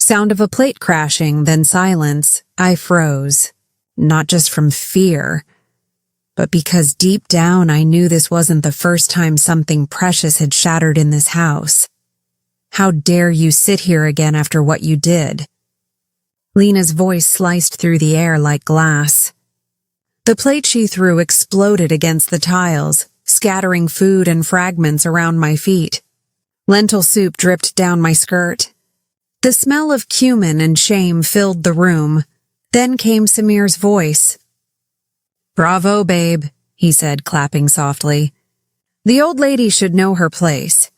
Sound of a plate crashing, then silence. I froze. Not just from fear, but because deep down I knew this wasn't the first time something precious had shattered in this house. How dare you sit here again after what you did? Lena's voice sliced through the air like glass. The plate she threw exploded against the tiles, scattering food and fragments around my feet. Lentil soup dripped down my skirt. The smell of cumin and shame filled the room. Then came Samir's voice. "Bravo, babe," he said, clapping softly. The old lady should know her place.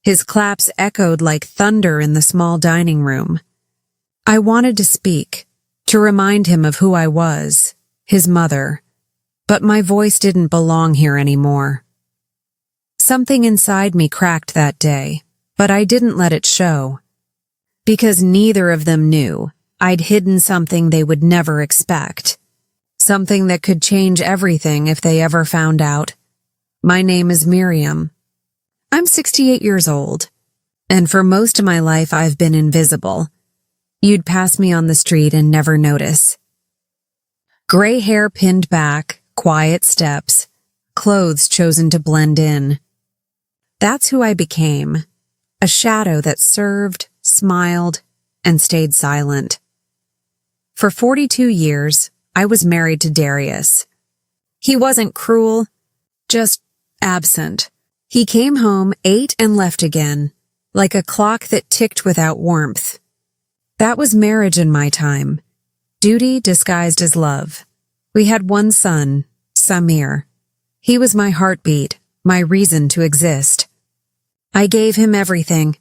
His claps echoed like thunder in the small dining room. I wanted to speak, to remind him of who I was, his mother, but my voice didn't belong here anymore. Something inside me cracked that day, but I didn't let it show. Because neither of them knew, I'd hidden something they would never expect. Something that could change everything if they ever found out. My name is Miriam. I'm 68 years old, and for most of my life I've been invisible. You'd pass me on the street and never notice. Gray hair pinned back, quiet steps, clothes chosen to blend in. That's who I became, a shadow that served, smiled, and stayed silent. For 42 years, I was married to Darius. He wasn't cruel, just absent. He came home, ate, and left again, like a clock that ticked without warmth. That was marriage in my time, duty disguised as love. We had one son, Samir. He was my heartbeat, my reason to exist. I gave him everything,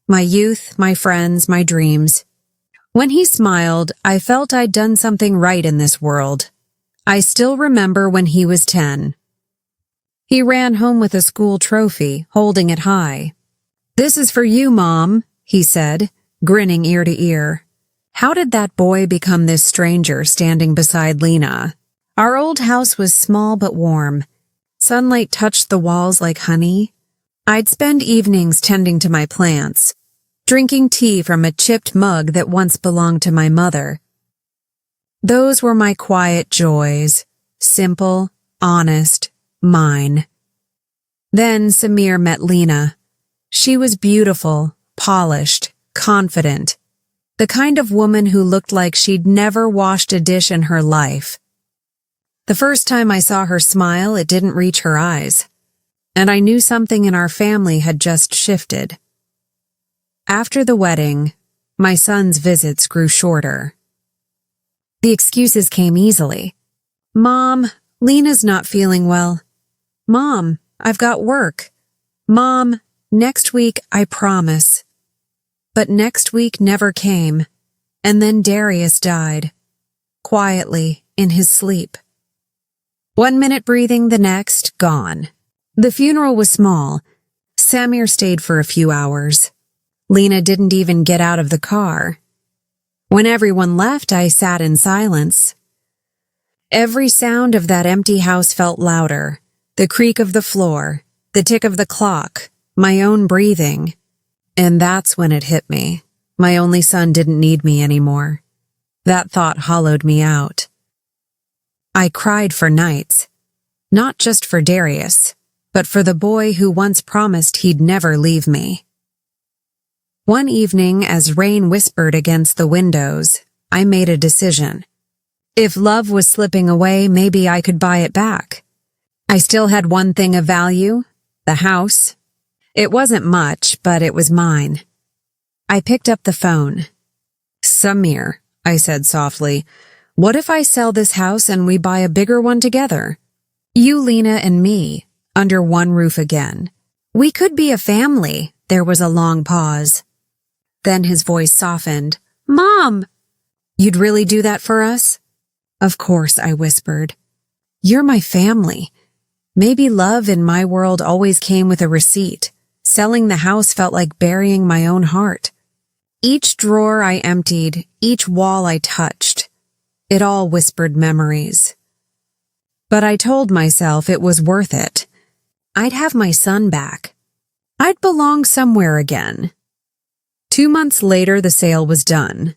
my youth, my friends, my dreams. When he smiled, I felt I'd done something right in this world. I still remember when he was 10. He ran home with a school trophy, holding it high. "This is for you, Mom," he said, grinning ear to ear. How did that boy become this stranger standing beside Lena? Our old house was small but warm. Sunlight touched the walls like honey. I'd spend evenings tending to my plants, drinking tea from a chipped mug that once belonged to my mother. Those were my quiet joys, simple, honest, mine. Then Samir met Lena. She was beautiful, polished, confident, the kind of woman who looked like she'd never washed a dish in her life. The first time I saw her smile, it didn't reach her eyes, and I knew something in our family had just shifted. After the wedding, my son's visits grew shorter. The excuses came easily. "Mom, Lena's not feeling well. Mom, I've got work. Mom, next week, I promise." But next week never came, and then Darius died, quietly, in his sleep. 1 minute breathing, the next, gone. The funeral was small. Samir stayed for a few hours. Lena didn't even get out of the car. When everyone left, I sat in silence. Every sound of that empty house felt louder. The creak of the floor, the tick of the clock, my own breathing. And that's when it hit me. My only son didn't need me anymore. That thought hollowed me out. I cried for nights, not just for Darius, but for the boy who once promised he'd never leave me. One evening, as rain whispered against the windows, I made a decision. If love was slipping away, maybe I could buy it back. I still had one thing of value, the house. It wasn't much, but it was mine. I picked up the phone. "Samir," I said softly, "what if I sell this house and we buy a bigger one together? You, Lena, and me, under one roof again. We could be a family." There was a long pause. Then his voice softened. "Mom!" "You'd really do that for us?" "Of course," I whispered. "You're my family." Maybe love in my world always came with a receipt. Selling the house felt like burying my own heart. Each drawer I emptied, each wall I touched, it all whispered memories. But I told myself it was worth it. I'd have my son back. I'd belong somewhere again. 2 months later, the sale was done.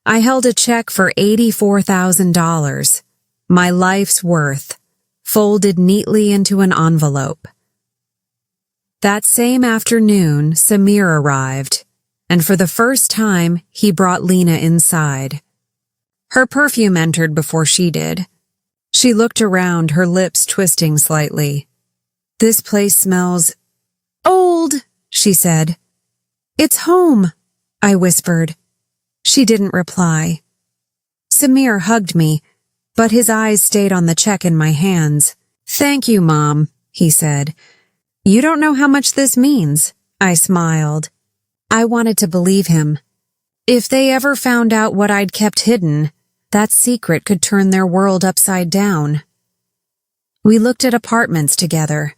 I held a check for $84,000, my life's worth, folded neatly into an envelope. That same afternoon, Samir arrived, and for the first time, he brought Lena inside. Her perfume entered before she did. She looked around, her lips twisting slightly. "This place smells old," she said. "It's home," I whispered. She didn't reply. Samir hugged me, but his eyes stayed on the check in my hands. "Thank you, Mom," he said. "You don't know how much this means," I smiled. I wanted to believe him. If they ever found out what I'd kept hidden, that secret could turn their world upside down. We looked at apartments together.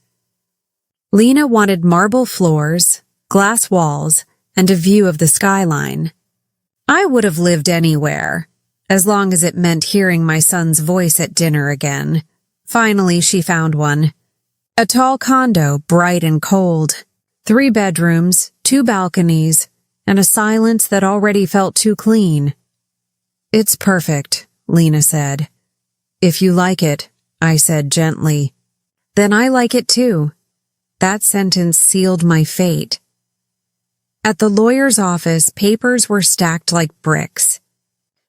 Lena wanted marble floors, glass walls, and a view of the skyline. I would have lived anywhere, as long as it meant hearing my son's voice at dinner again. Finally, she found one. A tall condo, bright and cold. 3 bedrooms, 2 balconies, and a silence that already felt too clean. "It's perfect," Lena said. "If you like it," I said gently. "Then I like it too." That sentence sealed my fate. At the lawyer's office, papers were stacked like bricks.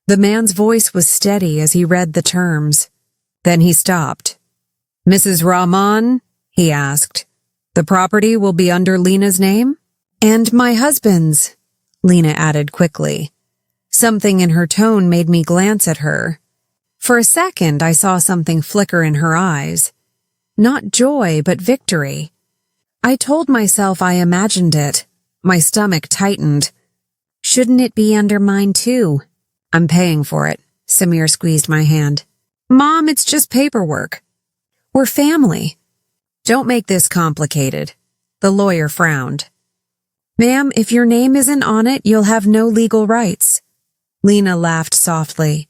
The man's voice was steady as he read the terms. Then he stopped. "Mrs. Rahman?" he asked. "The property will be under Lena's name?" "And my husband's," Lena added quickly. Something in her tone made me glance at her. For a second, I saw something flicker in her eyes. Not joy, but victory. I told myself I imagined it. My stomach tightened. "Shouldn't it be under mine too?" "I'm paying for it," Samir squeezed my hand. "Mom, it's just paperwork. We're family." "Don't make this complicated." The lawyer frowned. "Ma'am, if your name isn't on it, you'll have no legal rights." Lena laughed softly.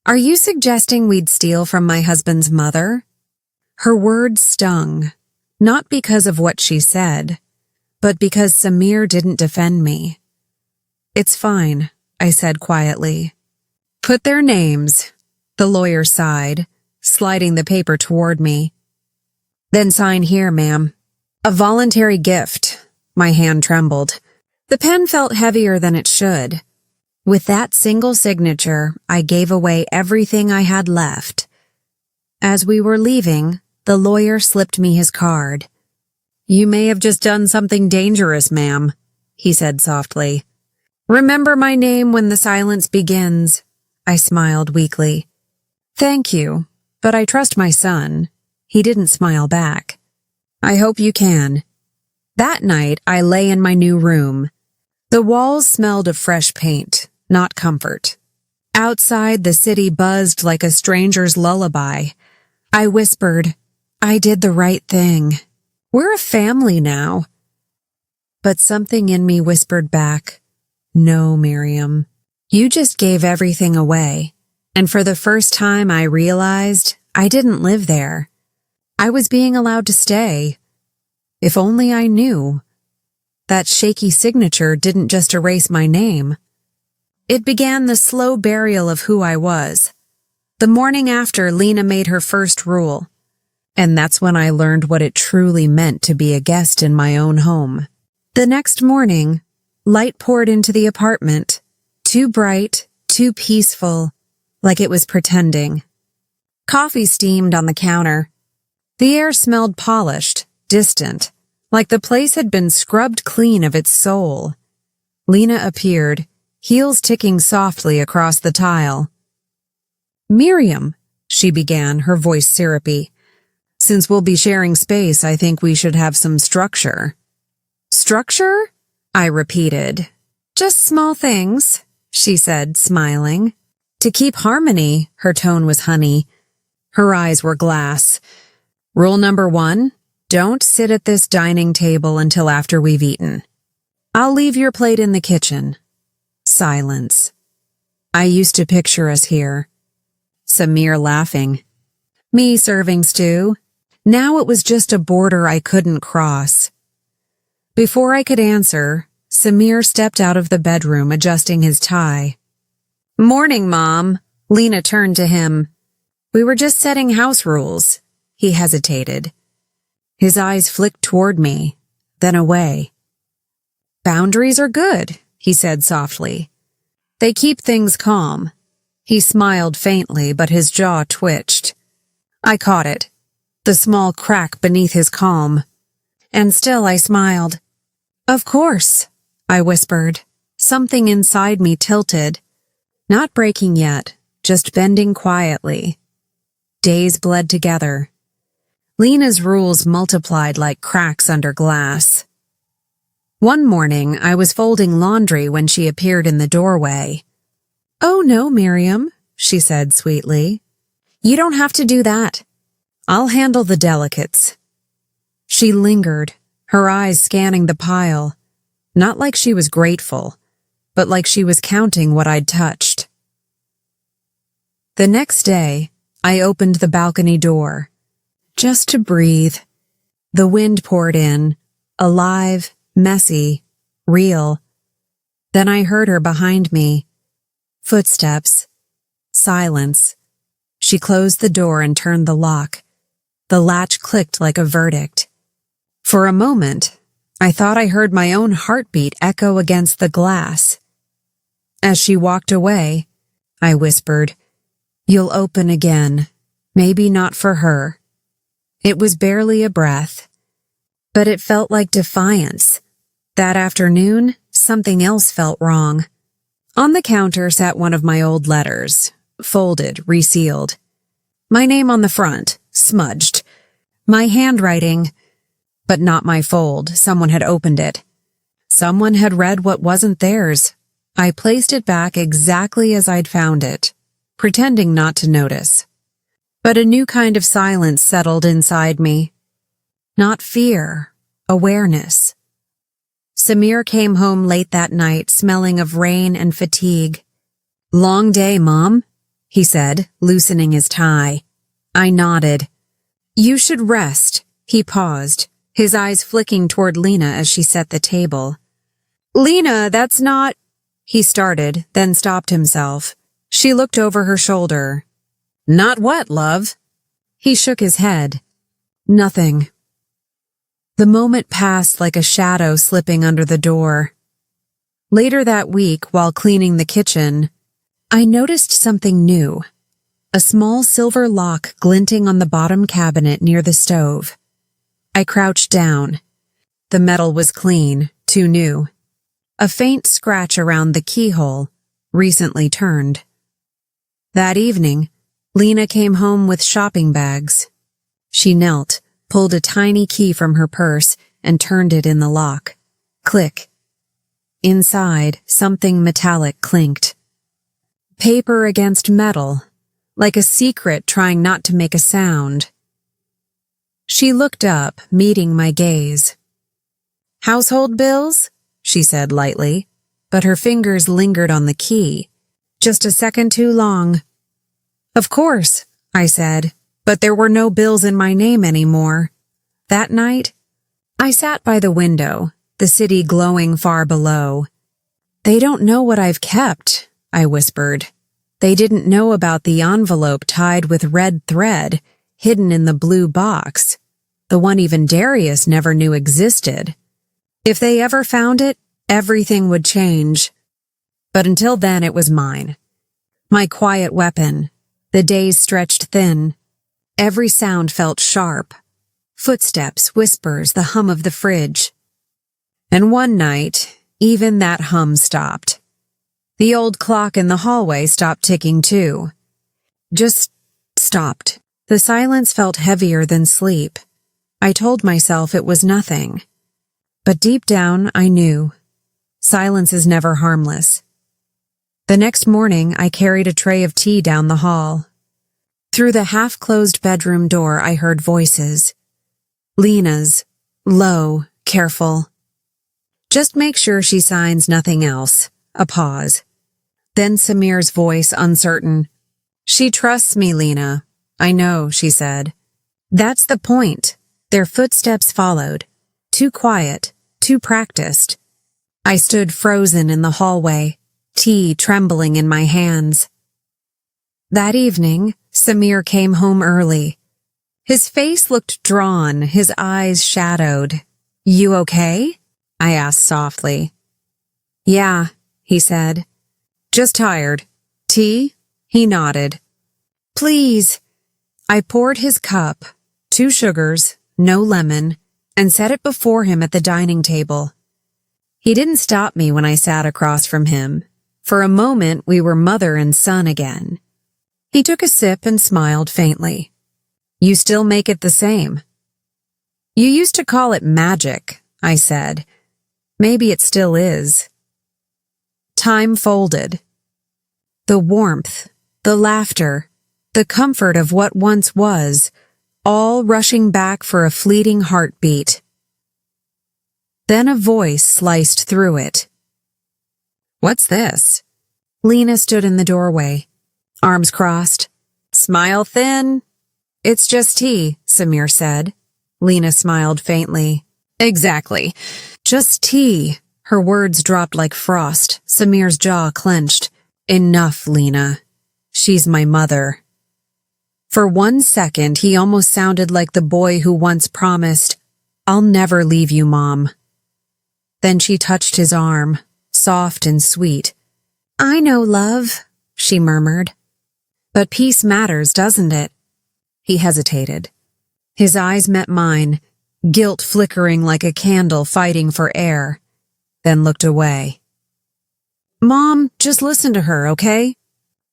"Are you suggesting we'd steal from my husband's mother?" Her words stung, not because of what she said, but because Samir didn't defend me. "It's fine," I said quietly. "Put their names," the lawyer sighed, sliding the paper toward me. "Then sign here, ma'am." "A voluntary gift." My hand trembled. The pen felt heavier than it should. With that single signature, I gave away everything I had left. As we were leaving, the lawyer slipped me his card. "You may have just done something dangerous, ma'am," he said softly. "Remember my name when the silence begins." I smiled weakly. "Thank you, but I trust my son." He didn't smile back. "I hope you can." That night, I lay in my new room. The walls smelled of fresh paint, not comfort. Outside, the city buzzed like a stranger's lullaby. I whispered, "I did the right thing. We're a family now." But something in me whispered back, "No, Miriam. You just gave everything away." And for the first time, I realized I didn't live there. I was being allowed to stay. If only I knew. That shaky signature didn't just erase my name. It began the slow burial of who I was. The morning after, Lena made her first rule. And that's when I learned what it truly meant to be a guest in my own home. The next morning, light poured into the apartment, too bright, too peaceful, like it was pretending. Coffee steamed on the counter. The air smelled polished, distant, like the place had been scrubbed clean of its soul. Lena appeared, heels ticking softly across the tile. "Miriam," she began, her voice syrupy. "Since we'll be sharing space, I think we should have some structure." "Structure?" I repeated. "Just small things," she said, smiling. "To keep harmony," her tone was honey. Her eyes were glass. "Rule number 1, don't sit at this dining table until after we've eaten. I'll leave your plate in the kitchen." Silence. I used to picture us here. Samir laughing. Me serving stew. Now it was just a border I couldn't cross. Before I could answer, Samir stepped out of the bedroom, adjusting his tie. "Morning, Mom." Lena turned to him. "We were just setting house rules." He hesitated. His eyes flicked toward me, then away. "Boundaries are good," he said softly. "They keep things calm." He smiled faintly, but his jaw twitched. I caught it, the small crack beneath his calm. And still I smiled. "Of course," I whispered. Something inside me tilted. Not breaking yet, just bending quietly. Days bled together. Lena's rules multiplied like cracks under glass. One morning, I was folding laundry when she appeared in the doorway. "Oh no, Miriam," she said sweetly. "You don't have to do that. I'll handle the delicates." She lingered, her eyes scanning the pile, not like she was grateful, but like she was counting what I'd touched. The next day, I opened the balcony door, just to breathe. The wind poured in, alive, messy, real. Then I heard her behind me. Footsteps. Silence. She closed the door and turned the lock. The latch clicked like a verdict. For a moment, I thought I heard my own heartbeat echo against the glass. As she walked away, I whispered, "You'll open again. Maybe not for her." It was barely a breath, but it felt like defiance. That afternoon, something else felt wrong. On the counter sat one of my old letters, folded, resealed. My name on the front, smudged. My handwriting, but not my fold. Someone had opened it. Someone had read what wasn't theirs. I placed it back exactly as I'd found it, pretending not to notice. But a new kind of silence settled inside me. Not fear, awareness. Samir came home late that night, smelling of rain and fatigue. "Long day, Mom," he said, loosening his tie. I nodded. "You should rest." He paused, his eyes flicking toward Lena as she set the table. "Lena, that's not—" he started, then stopped himself. She looked over her shoulder. "Not what, love?" He shook his head. "Nothing." The moment passed like a shadow slipping under the door. Later that week, while cleaning the kitchen, I noticed something new. A small silver lock glinting on the bottom cabinet near the stove. I crouched down. The metal was clean, too new. A faint scratch around the keyhole, recently turned. That evening, Lena came home with shopping bags. She knelt, pulled a tiny key from her purse, and turned it in the lock. Click. Inside, something metallic clinked. Paper against metal, like a secret trying not to make a sound. She looked up, meeting my gaze. "Household bills?" she said lightly, but her fingers lingered on the key, just a second too long. "Of course," I said, but there were no bills in my name anymore. That night, I sat by the window, the city glowing far below. "They don't know what I've kept," I whispered. They didn't know about the envelope tied with red thread, hidden in the blue box, the one even Darius never knew existed. If they ever found it, everything would change. But until then, it was mine. My quiet weapon. The days stretched thin. Every sound felt sharp. Footsteps, whispers, the hum of the fridge. And one night, even that hum stopped. The old clock in the hallway stopped ticking too. Just stopped. The silence felt heavier than sleep. I told myself it was nothing. But deep down, I knew. Silence is never harmless. The next morning, I carried a tray of tea down the hall. Through the half-closed bedroom door, I heard voices. Lena's, low, careful. "Just make sure she signs nothing else." A pause. Then Samir's voice, uncertain. "She trusts me, Lena." "I know," she said. That's the point. Their footsteps followed. Too quiet, too practiced. I stood frozen in the hallway, tea trembling in my hands. That evening, Samir came home early. His face looked drawn, his eyes shadowed. "You okay?" I asked softly. "Yeah," he said. "Just tired. Tea?" He nodded. "Please." I poured his cup, 2 sugars, no lemon, and set it before him at the dining table. He didn't stop me when I sat across from him. For a moment, we were mother and son again. He took a sip and smiled faintly. "You still make it the same." "You used to call it magic," I said. "Maybe it still is." Time folded. The warmth, the laughter, the comfort of what once was, all rushing back for a fleeting heartbeat. Then a voice sliced through it. "What's this?" Lena stood in the doorway, arms crossed. "Smile thin." "It's just tea," Samir said. Lena smiled faintly. "Exactly. Just tea." Her words dropped like frost. Samir's jaw clenched. "Enough, Lena. She's my mother." For 1 second, he almost sounded like the boy who once promised, "I'll never leave you, Mom." Then she touched his arm, soft and sweet. "I know, love," she murmured. "But peace matters, doesn't it?" He hesitated. His eyes met mine, guilt flickering like a candle fighting for air, then looked away. "Mom, just listen to her, okay?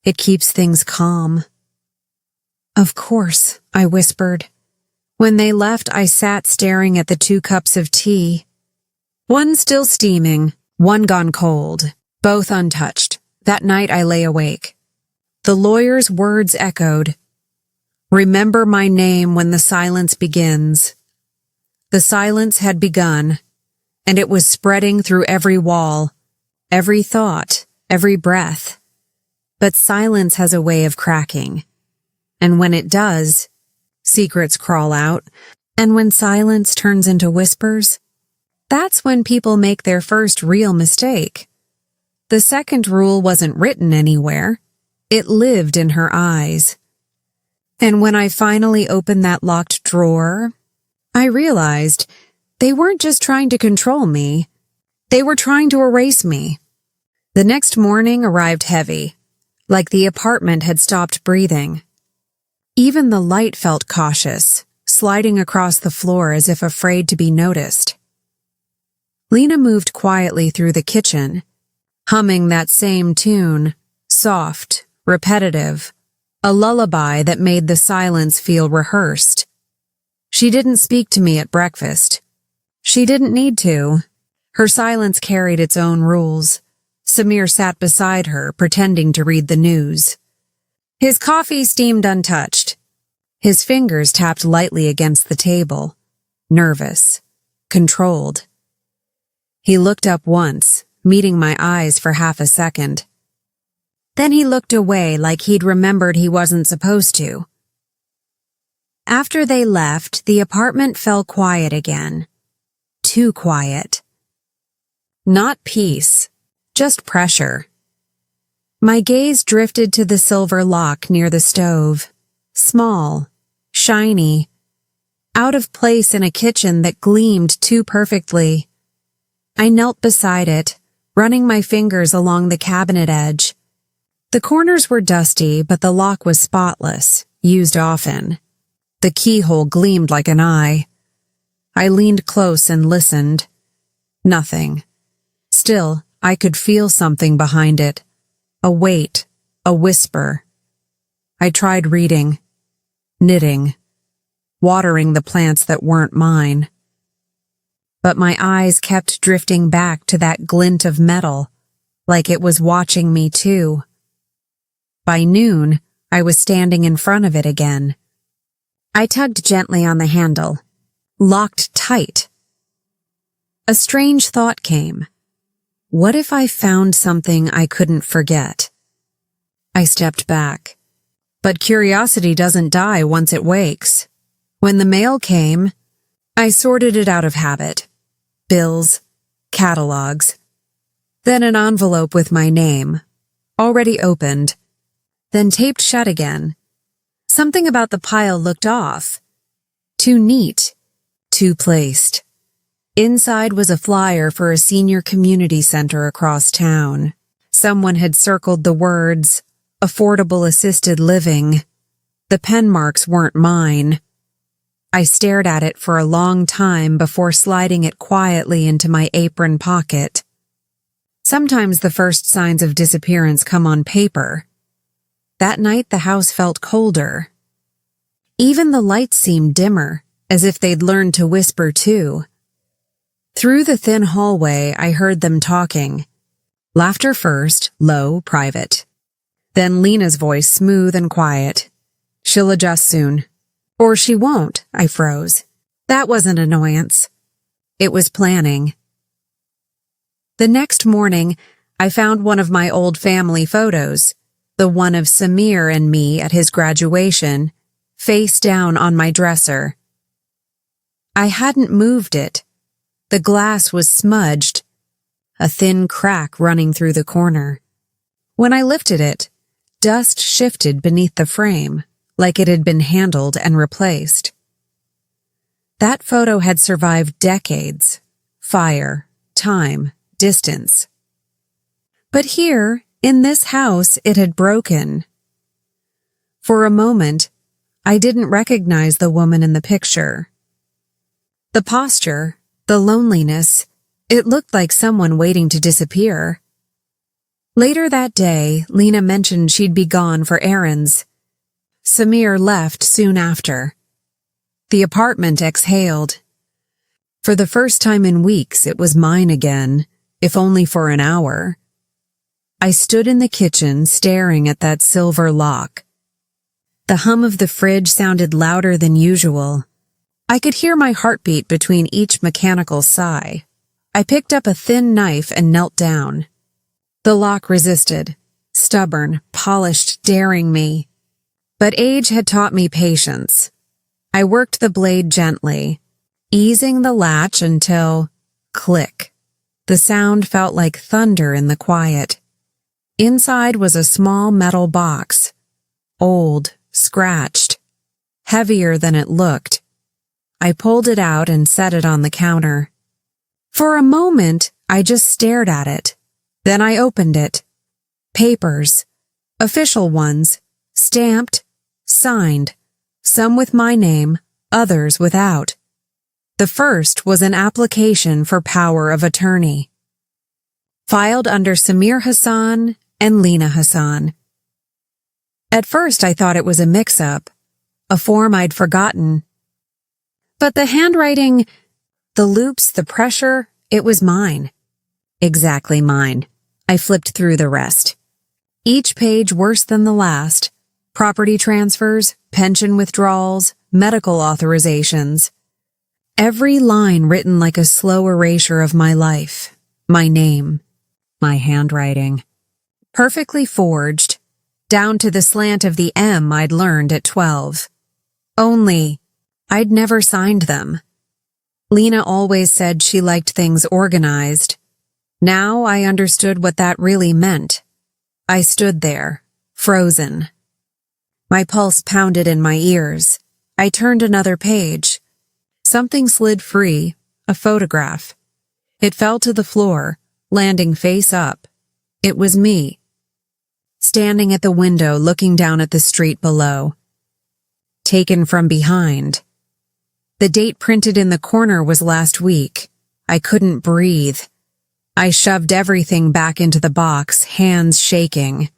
It keeps things calm." "Of course," I whispered. When they left, I sat staring at the 2 cups of tea. One still steaming, one gone cold, both untouched. That night I lay awake. The lawyer's words echoed. "Remember my name when the silence begins." The silence had begun, and it was spreading through every wall, every thought, every breath. But silence has a way of cracking. And when it does, secrets crawl out. And when silence turns into whispers, that's when people make their first real mistake. The second rule wasn't written anywhere. It lived in her eyes. And when I finally opened that locked drawer, I realized they weren't just trying to control me. They were trying to erase me. The next morning arrived heavy, like the apartment had stopped breathing. Even the light felt cautious, sliding across the floor as if afraid to be noticed. Lena moved quietly through the kitchen, humming that same tune, soft, repetitive, a lullaby that made the silence feel rehearsed. She didn't speak to me at breakfast. She didn't need to. Her silence carried its own rules. Samir sat beside her, pretending to read the news. His coffee steamed untouched. His fingers tapped lightly against the table, nervous, controlled. He looked up once, meeting my eyes for half a second. Then he looked away like he'd remembered he wasn't supposed to. After they left, the apartment fell quiet again. Too quiet. Not peace, just pressure. My gaze drifted to the silver lock near the stove. Small, shiny, out of place in a kitchen that gleamed too perfectly. I knelt beside it, running my fingers along the cabinet edge. The corners were dusty, but the lock was spotless, used often. The keyhole gleamed like an eye. I leaned close and listened. Nothing. Still, I could feel something behind it. A weight, a whisper. I tried reading, knitting, watering the plants that weren't mine. But my eyes kept drifting back to that glint of metal, like it was watching me too. By noon, I was standing in front of it again. I tugged gently on the handle, locked tight. A strange thought came. What if I found something I couldn't forget? I stepped back. But curiosity doesn't die once it wakes. When the mail came, I sorted it out of habit. Bills, catalogs, Then an envelope with my name, already opened, then taped shut again. Something about the pile looked off. Too neat, too placed. Inside was a flyer for a senior community center across town. Someone had circled the words, affordable assisted living. The pen marks weren't mine. I stared at it for a long time before sliding it quietly into my apron pocket. Sometimes the first signs of disappearance come on paper. That night the house felt colder. Even the lights seemed dimmer, as if they'd learned to whisper too. Through the thin hallway, I heard them talking. Laughter first, low, private. Then Lena's voice, smooth and quiet. She'll adjust soon. Or she won't, I froze. That wasn't annoyance. It was planning. The next morning, I found one of my old family photos, the one of Samir and me at his graduation, face down on my dresser. I hadn't moved it. The glass was smudged, a thin crack running through the corner. When I lifted it, dust shifted beneath the frame, like it had been handled and replaced. That photo had survived decades, fire, time, distance. But here, in this house, it had broken. For a moment, I didn't recognize the woman in the picture. The posture, the loneliness, it looked like someone waiting to disappear. Later that day, Lena mentioned she'd be gone for errands. Samir left soon after. The apartment exhaled. For the first time in weeks, it was mine again, if only for an hour. I stood in the kitchen staring at that silver lock. The hum of the fridge sounded louder than usual. I could hear my heartbeat between each mechanical sigh. I picked up a thin knife and knelt down. The lock resisted, stubborn, polished, daring me. But age had taught me patience. I worked the blade gently, easing the latch until, click. The sound felt like thunder in the quiet. Inside was a small metal box, old, scratched, heavier than it looked. I pulled it out and set it on the counter. For a moment, I just stared at it. Then I opened it. Papers, official ones, stamped, signed, some with my name, others without. The first was an application for power of attorney, filed under Samir Hassan and Lena Hassan. At first I thought it was a mix-up, a form I'd forgotten. But the handwriting, the loops, the pressure, it was mine. Exactly mine. I flipped through the rest. Each page worse than the last. Property transfers, pension withdrawals, medical authorizations. Every line written like a slow erasure of my life, my name, my handwriting. Perfectly forged, down to the slant of the M I'd learned at 12. Only, I'd never signed them. Lena always said she liked things organized. Now I understood what that really meant. I stood there, frozen. My pulse pounded in my ears. I turned another page. Something slid free, a photograph. It fell to the floor, landing face up. It was me, standing at the window looking down at the street below. Taken from behind. The date printed in the corner was last week. I couldn't breathe. I shoved everything back into the box, hands shaking.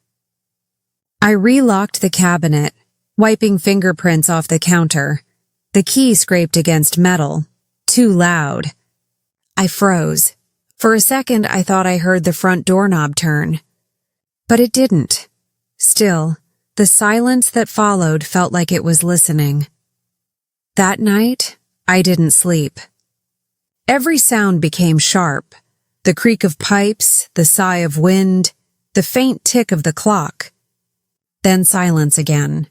I relocked the cabinet, wiping fingerprints off the counter. The key scraped against metal, too loud. I froze. For a second, I thought I heard the front doorknob turn. But it didn't. Still, the silence that followed felt like it was listening. That night, I didn't sleep. Every sound became sharp. The creak of pipes, the sigh of wind, the faint tick of the clock. Then silence again.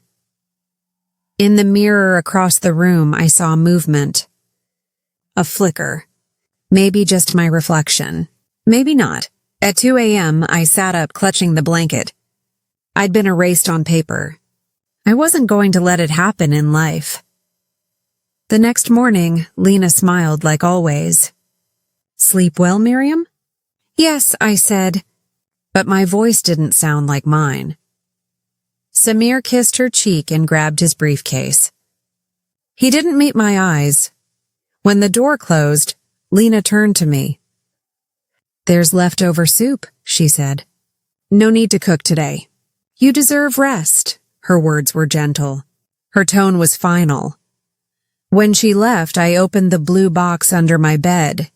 In the mirror across the room, I saw movement. A flicker. Maybe just my reflection. Maybe not. At 2 a.m., I sat up clutching the blanket. I'd been erased on paper. I wasn't going to let it happen in life. The next morning, Lena smiled like always. "Sleep well, Miriam?" "Yes," I said, but my voice didn't sound like mine. Samir kissed her cheek and grabbed his briefcase. He didn't meet my eyes. When the door closed, Lena turned to me. "There's leftover soup," she said. "No need to cook today. You deserve rest." Her words were gentle. Her tone was final. When she left, I opened the blue box under my bed.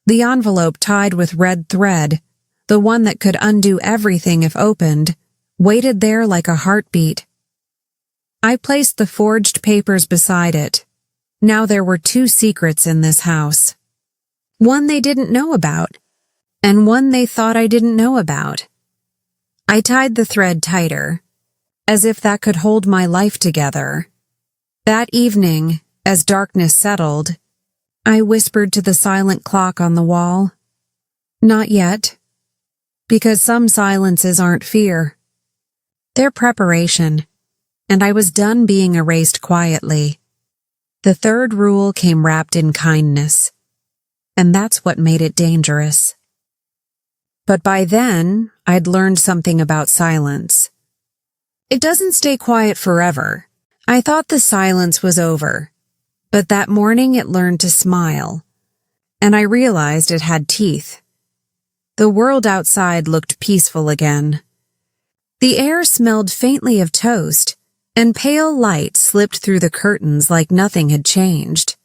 The envelope tied with red thread, the one that could undo everything if opened, waited there like a heartbeat. I placed the forged papers beside it. Now there were 2 secrets in this house. One they didn't know about, and one they thought I didn't know about. I tied the thread tighter, as if that could hold my life together. That evening, as darkness settled, I whispered to the silent clock on the wall, "Not yet," because some silences aren't fear. They're preparation, and I was done being erased quietly. The 3rd rule came wrapped in kindness, and that's what made it dangerous. But by then, I'd learned something about silence. It doesn't stay quiet forever. I thought the silence was over, but that morning it learned to smile, and I realized it had teeth. The world outside looked peaceful again. The air smelled faintly of toast, and pale light slipped through the curtains like nothing had changed.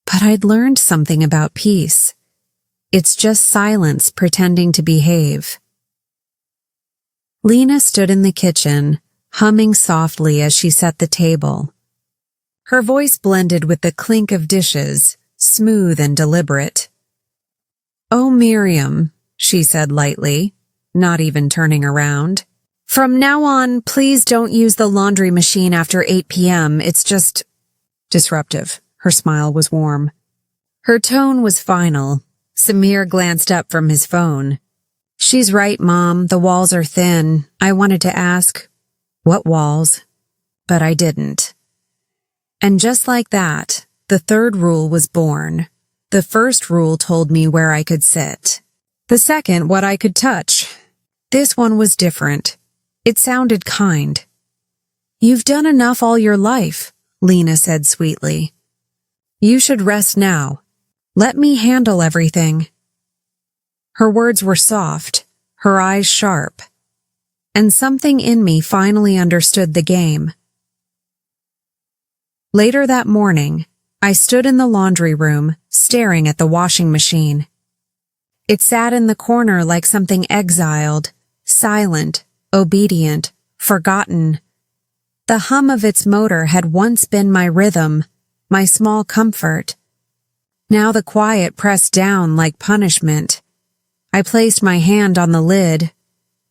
But I'd learned something about peace. It's just silence pretending to behave. Lena stood in the kitchen, humming softly as she set the table. Her voice blended with the clink of dishes, smooth and deliberate. "Oh, Miriam," she said lightly, not even turning around. "From now on, please don't use the laundry machine after 8 p.m. It's just disruptive." Her smile was warm. Her tone was final. Samir glanced up from his phone. "She's right, Mom. The walls are thin. I wanted to ask, what walls? But I didn't." And just like that, the 3rd rule was born. The 1st rule told me where I could sit. The 2nd, what I could touch. This one was different. It sounded kind. "You've done enough all your life," Lena said sweetly. "You should rest now. Let me handle everything." Her words were soft, her eyes sharp, and something in me finally understood the game. Later that morning, I stood in the laundry room, staring at the washing machine. It sat in the corner like something exiled, silent, obedient, forgotten. The hum of its motor had once been my rhythm, my small comfort. Now the quiet pressed down like punishment. I placed my hand on the lid,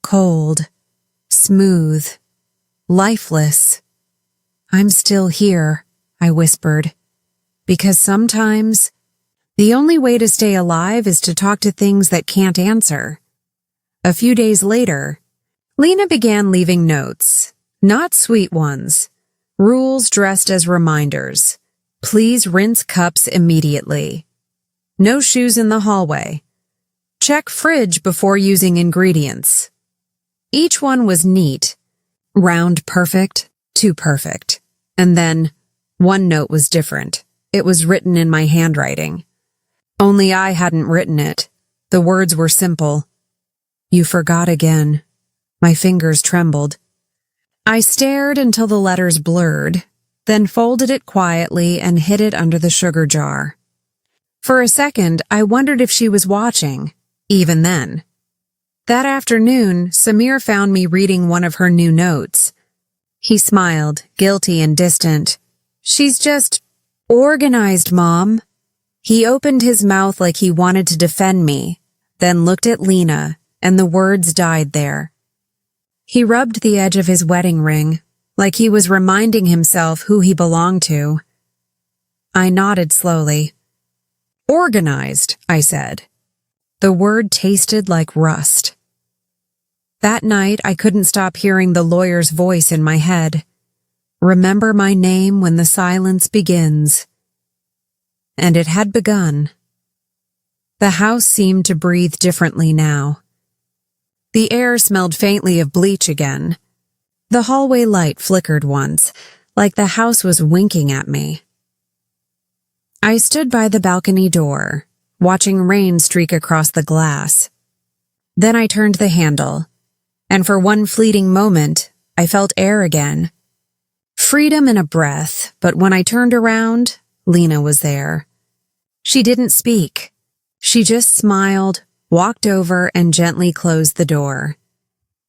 cold, smooth, lifeless. "I'm still here," I whispered, because sometimes the only way to stay alive is to talk to things that can't answer. A few days later, Lena began leaving notes, not sweet ones, rules dressed as reminders. Please rinse cups immediately. No shoes in the hallway. Check fridge before using ingredients. Each one was neat, round perfect, too perfect. And then, one note was different. It was written in my handwriting. Only I hadn't written it. The words were simple. "You forgot again." My fingers trembled. I stared until the letters blurred, then folded it quietly and hid it under the sugar jar. For a second, I wondered if she was watching, even then. That afternoon, Samir found me reading one of her new notes. He smiled, guilty and distant. "She's just organized, Mom." He opened his mouth like he wanted to defend me, then looked at Lena, and the words died there. He rubbed the edge of his wedding ring, like he was reminding himself who he belonged to. I nodded slowly. "Organized," I said. The word tasted like rust. That night, I couldn't stop hearing the lawyer's voice in my head. Remember my name when the silence begins. And it had begun. The house seemed to breathe differently now. The air smelled faintly of bleach again. The hallway light flickered once, like the house was winking at me. I stood by the balcony door, watching rain streak across the glass. Then I turned the handle, and for one fleeting moment, I felt air again. Freedom in a breath, but when I turned around, Lena was there. She didn't speak. She just smiled, walked over, and gently closed the door.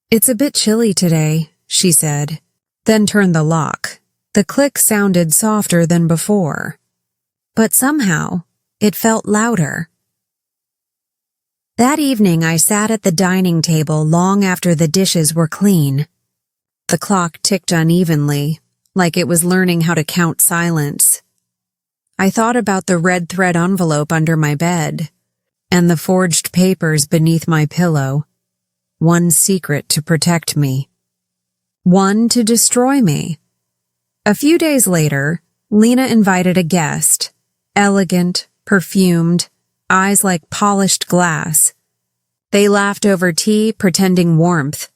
"It's a bit chilly today," she said, then turned the lock. The click sounded softer than before, but somehow it felt louder. That evening I sat at the dining table long after the dishes were clean. The clock ticked unevenly, like it was learning how to count silence. I thought about the red thread envelope under my bed, and the forged papers beneath my pillow. One secret to protect me. One to destroy me. A few days later, Lena invited a guest, elegant, perfumed, eyes like polished glass. They laughed over tea, pretending warmth.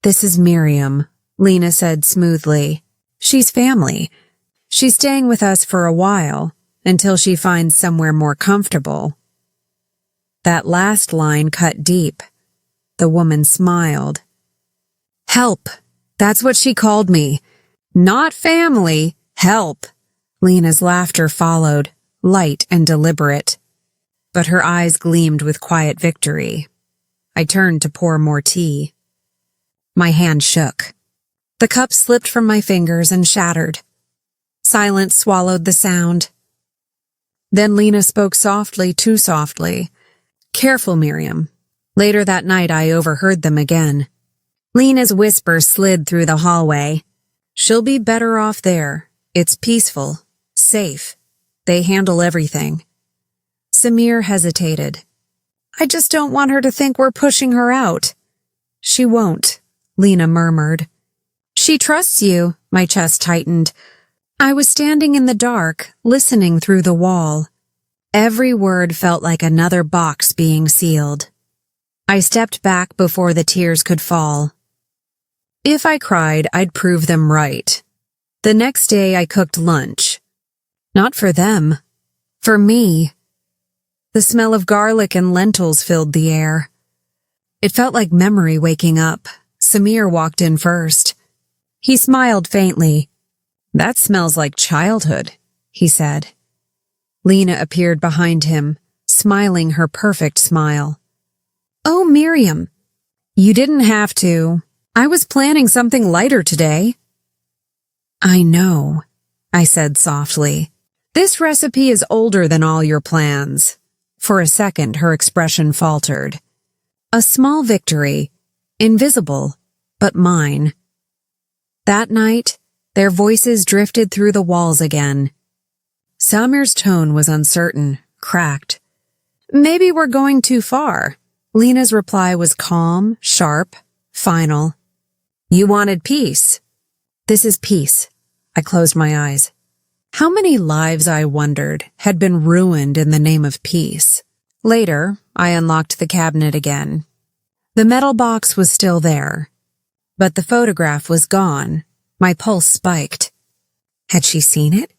"This is Miriam," Lena said smoothly. "She's family. She's staying with us for a while, until she finds somewhere more comfortable." That last line cut deep. The woman smiled. "Help. That's what she called me. Not family. Help." Lena's laughter followed, light and deliberate. But her eyes gleamed with quiet victory. I turned to pour more tea. My hand shook. The cup slipped from my fingers and shattered. Silence swallowed the sound. Then Lena spoke softly, too softly. "Careful, Miriam." Later that night I overheard them again. Lena's whisper slid through the hallway. "She'll be better off there. It's peaceful, safe. They handle everything." Samir hesitated. "I just don't want her to think we're pushing her out." "She won't," Lena murmured. "She trusts you." My chest tightened. I was standing in the dark, listening through the wall. Every word felt like another box being sealed. I stepped back before the tears could fall. If I cried, I'd prove them right. The next day I cooked lunch. Not for them. For me. The smell of garlic and lentils filled the air. It felt like memory waking up. Samir walked in first. He smiled faintly. "That smells like childhood," he said. Lena appeared behind him, smiling her perfect smile. "Oh, Miriam, you didn't have to. I was planning something lighter today." "I know," I said softly. "This recipe is older than all your plans." For a second, her expression faltered. A small victory, invisible, but mine. That night, their voices drifted through the walls again. Samir's tone was uncertain, cracked. "Maybe we're going too far." Lena's reply was calm, sharp, final. "You wanted peace." "This is peace." I closed my eyes. How many lives, I wondered, had been ruined in the name of peace? Later, I unlocked the cabinet again. The metal box was still there, but the photograph was gone. My pulse spiked. Had she seen it?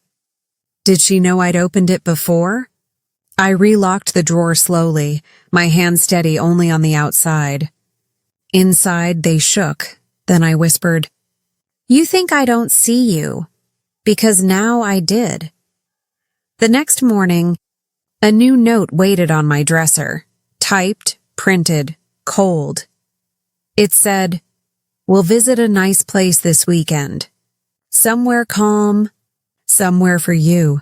Did she know I'd opened it before? I relocked the drawer slowly, my hand steady only on the outside. Inside, they shook. Then I whispered, "You think I don't see you?" Because now I did. The next morning, a new note waited on my dresser, typed, printed, cold. It said, "We'll visit a nice place this weekend. Somewhere calm, somewhere for you."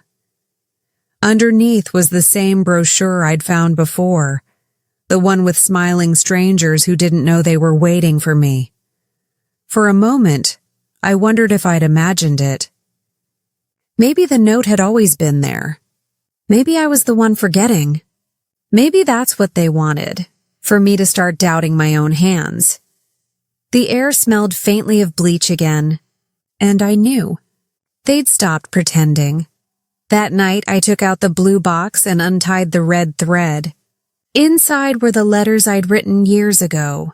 Underneath was the same brochure I'd found before, the one with smiling strangers who didn't know they were waiting for me. For a moment, I wondered if I'd imagined it. Maybe the note had always been there. Maybe I was the one forgetting. Maybe that's what they wanted, for me to start doubting my own hands. The air smelled faintly of bleach again, and I knew. They'd stopped pretending. That night, I took out the blue box and untied the red thread. Inside were the letters I'd written years ago,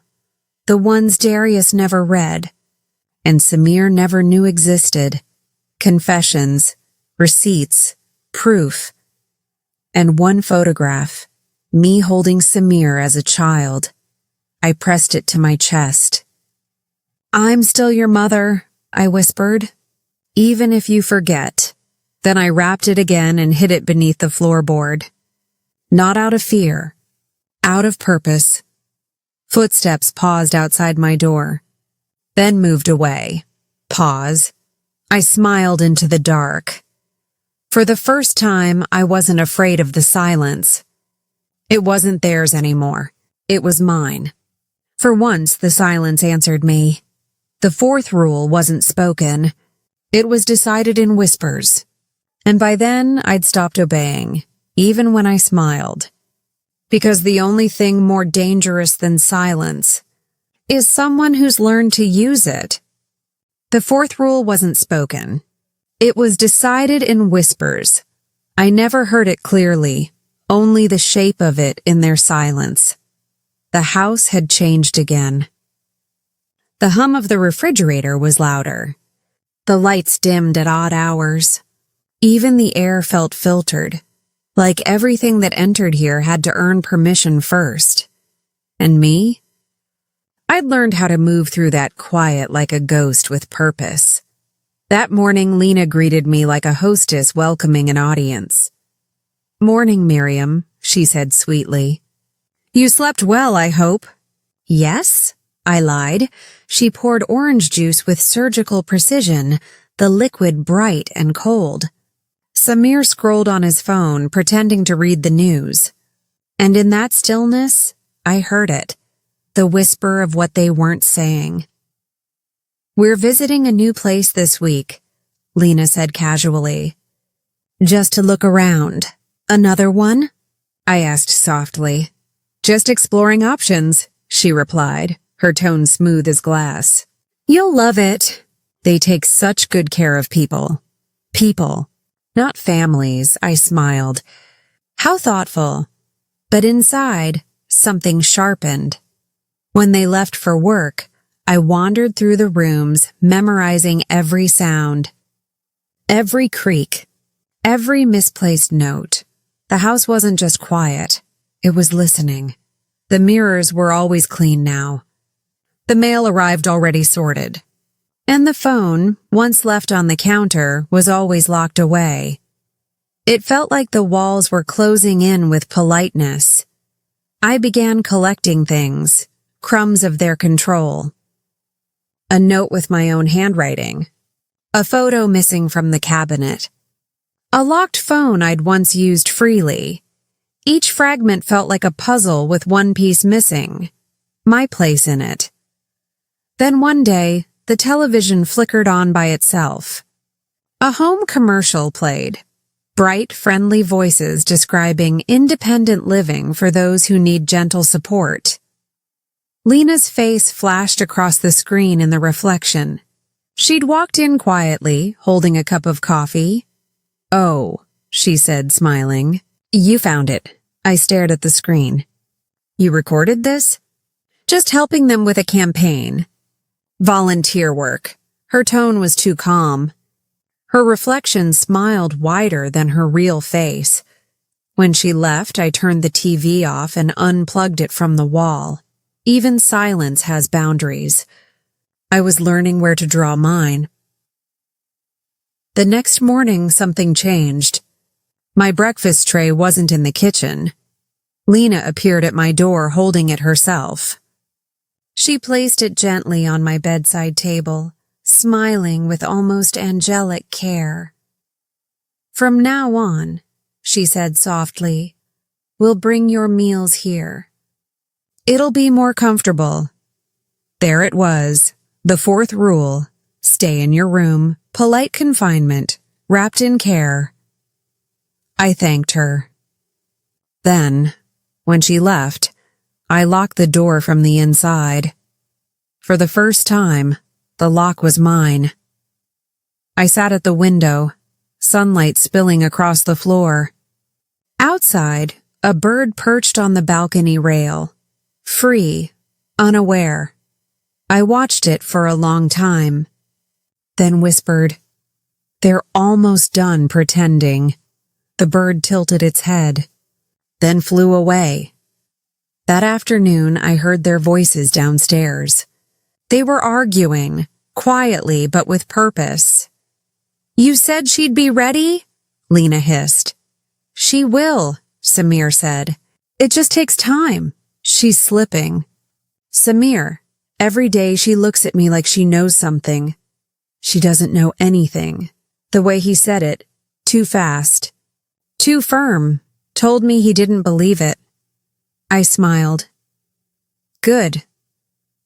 the ones Darius never read, and Samir never knew existed. Confessions, receipts, proof, and one photograph, me holding Samir as a child. I pressed it to my chest. "I'm still your mother," I whispered, "even if you forget." Then I wrapped it again and hid it beneath the floorboard. Not out of fear, out of purpose. Footsteps paused outside my door, then moved away. Pause. I smiled into the dark. For the first time, I wasn't afraid of the silence. It wasn't theirs anymore. It was mine. For once, the silence answered me. The fourth rule wasn't spoken. It was decided in whispers. And by then, I'd stopped obeying, even when I smiled. Because the only thing more dangerous than silence is someone who's learned to use it. The fourth rule wasn't spoken. It was decided in whispers. I never heard it clearly, only the shape of it in their silence. The house had changed again. The hum of the refrigerator was louder. The lights dimmed at odd hours. Even the air felt filtered, like everything that entered here had to earn permission first. And me? I'd learned how to move through that quiet like a ghost with purpose. That morning, Lena greeted me like a hostess welcoming an audience. "Morning, Miriam," she said sweetly. "You slept well, I hope." "Yes," I lied. She poured orange juice with surgical precision, the liquid bright and cold. Samir scrolled on his phone, pretending to read the news. And in that stillness, I heard it, the whisper of what they weren't saying. "We're visiting a new place this week," Lena said casually. "Just to look around. Another one?" I asked softly. "Just exploring options," she replied, her tone smooth as glass. "You'll love it. They take such good care of people. People. Not families," I smiled. How thoughtful. But inside, something sharpened. When they left for work, I wandered through the rooms, memorizing every sound. Every creak. Every misplaced note. The house wasn't just quiet. It was listening. The mirrors were always clean now. The mail arrived already sorted. And the phone, once left on the counter, was always locked away. It felt like the walls were closing in with politeness. I began collecting things, crumbs of their control. A note with my own handwriting. A photo missing from the cabinet. A locked phone I'd once used freely. Each fragment felt like a puzzle with one piece missing. My place in it. Then one day, the television flickered on by itself. A home commercial played. Bright, friendly voices describing independent living for those who need gentle support. Lena's face flashed across the screen in the reflection. She'd walked in quietly, holding a cup of coffee. "Oh," she said, smiling. "You found it." I stared at the screen. "You recorded this?" "Just helping them with a campaign." "Volunteer work." Her tone was too calm. Her reflection smiled wider than her real face. When she left, I turned the TV off and unplugged it from the wall. Even silence has boundaries. I was learning where to draw mine. The next morning, something changed. My breakfast tray wasn't in the kitchen. Lena appeared at my door holding it herself. She placed it gently on my bedside table, smiling with almost angelic care. "From now on," she said softly, "we'll bring your meals here. It'll be more comfortable." There it was, the fourth rule: stay in your room, polite confinement, wrapped in care. I thanked her. Then, When she left, I locked the door from the inside. For the first time, the lock was mine. I sat at the window, sunlight spilling across the floor. Outside, a bird perched on the balcony rail, free, unaware. I watched it for a long time, then whispered, "They're almost done pretending." The bird tilted its head, then flew away. That afternoon, I heard their voices downstairs. They were arguing, quietly but with purpose. "You said she'd be ready?" Lena hissed. "She will," Samir said. "It just takes time. She's slipping." "Samir, every day she looks at me like she knows something. She doesn't know anything." The way he said it, too fast, too firm, told me he didn't believe it. I smiled. Good.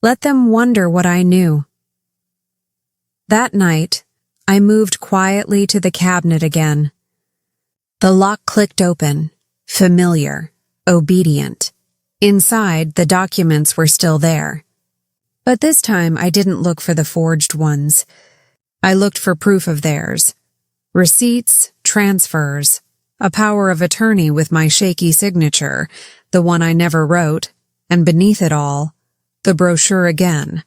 Let them wonder what I knew. That night, I moved quietly to the cabinet again. The lock clicked open, familiar, obedient. Inside, the documents were still there. But this time, I didn't look for the forged ones. I looked for proof of theirs. Receipts, transfers, a power of attorney with my shaky signature, the one I never wrote, and beneath it all, the brochure again.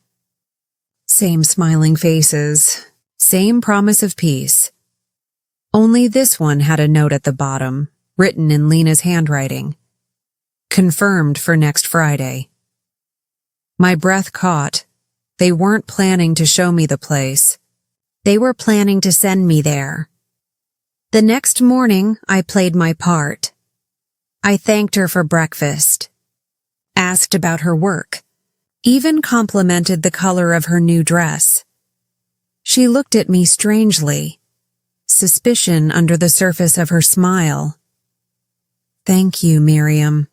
Same smiling faces, same promise of peace. Only this one had a note at the bottom, written in Lena's handwriting. Confirmed for next Friday. My breath caught. They weren't planning to show me the place. They were planning to send me there. The next morning, I played my part. I thanked her for breakfast, asked about her work, even complimented the color of her new dress. She looked at me strangely, suspicion under the surface of her smile. "Thank you, Miriam."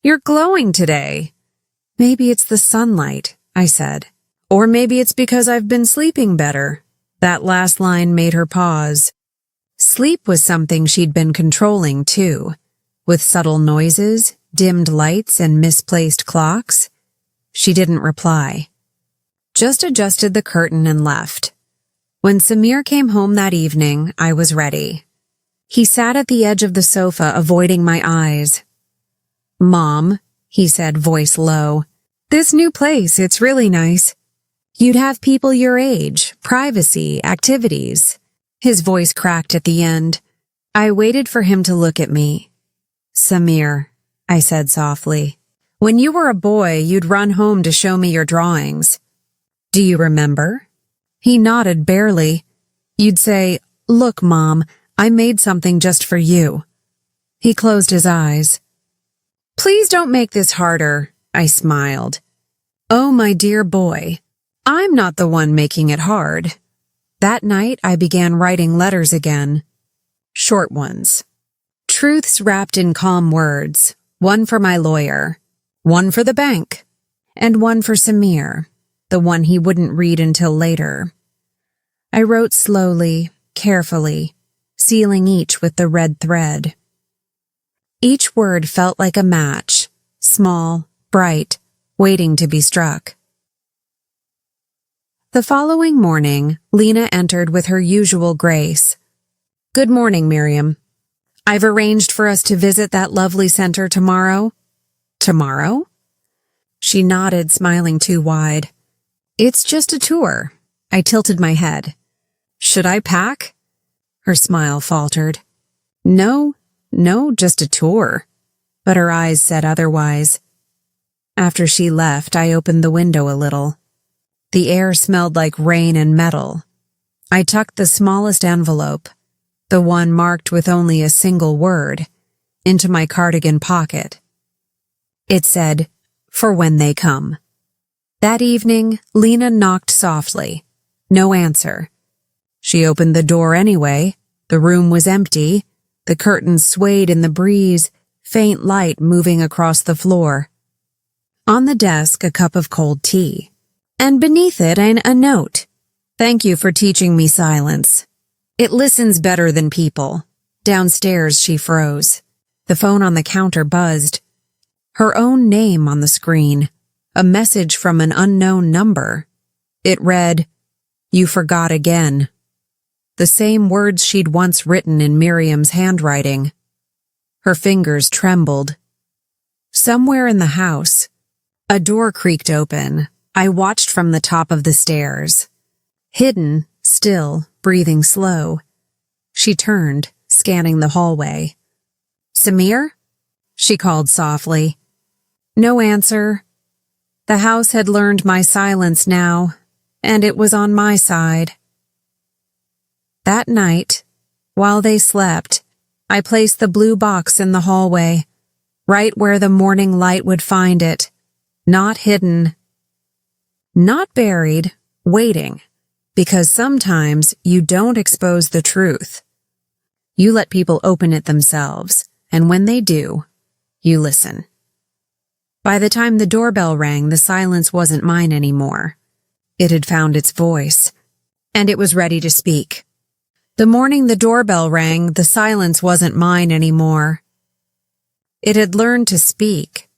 "You're glowing today." "Maybe it's the sunlight," I said. "Or maybe it's because I've been sleeping better." That last line made her pause. Sleep was something she'd been controlling, too, with subtle noises, dimmed lights, and misplaced clocks. She didn't reply. Just adjusted the curtain and left. When Samir came home that evening, I was ready. He sat at the edge of the sofa, avoiding my eyes. "Mom," he said, voice low, "this new place, it's really nice. You'd have people your age, privacy, activities." His voice cracked at the end. I waited for him to look at me. "Samir," I said softly, "when you were a boy, you'd run home to show me your drawings. Do you remember?" He nodded barely. "You'd say, 'Look, Mom, I made something just for you.'" He closed his eyes. "Please don't make this harder," I smiled. "Oh, my dear boy, I'm not the one making it hard." That night, I began writing letters again. Short ones. Truths wrapped in calm words. One for my lawyer, one for the bank, and one for Samir, the one he wouldn't read until later. I wrote slowly, carefully, sealing each with the red thread. Each word felt like a match, small, bright, waiting to be struck. The following morning, Lena entered with her usual grace. "Good morning, Miriam. I've arranged for us to visit that lovely center tomorrow." "Tomorrow?" She nodded, smiling too wide. "It's just a tour." I tilted my head. "Should I pack?" Her smile faltered. No, just a tour." But her eyes said otherwise. After she left, I opened the window a little. The air smelled like rain and metal. I tucked the smallest envelope, the one marked with only a single word, into my cardigan pocket. It said, "For when they come." That evening, Lena knocked softly. No answer. She opened the door anyway. The room was empty. The curtains swayed in the breeze, faint light moving across the floor. On the desk, a cup of cold tea. And beneath it, a note. "Thank you for teaching me silence. It listens better than people." Downstairs, she froze. The phone on the counter buzzed. Her own name on the screen. A message from an unknown number. It read, "You forgot again." The same words she'd once written in Miriam's handwriting. Her fingers trembled. Somewhere in the house, a door creaked open. I watched from the top of the stairs. Hidden, still, breathing slow. She turned, scanning the hallway. "Samir?" she called softly. No answer. The house had learned my silence now, and it was on my side. That night, while they slept, I placed the blue box in the hallway, right where the morning light would find it, not hidden. Not buried, waiting, because sometimes you don't expose the truth. You let people open it themselves, and when they do, you listen. By the time the doorbell rang, the silence wasn't mine anymore. It had found its voice, and it was ready to speak. The morning the doorbell rang, the silence wasn't mine anymore. It had learned to speak.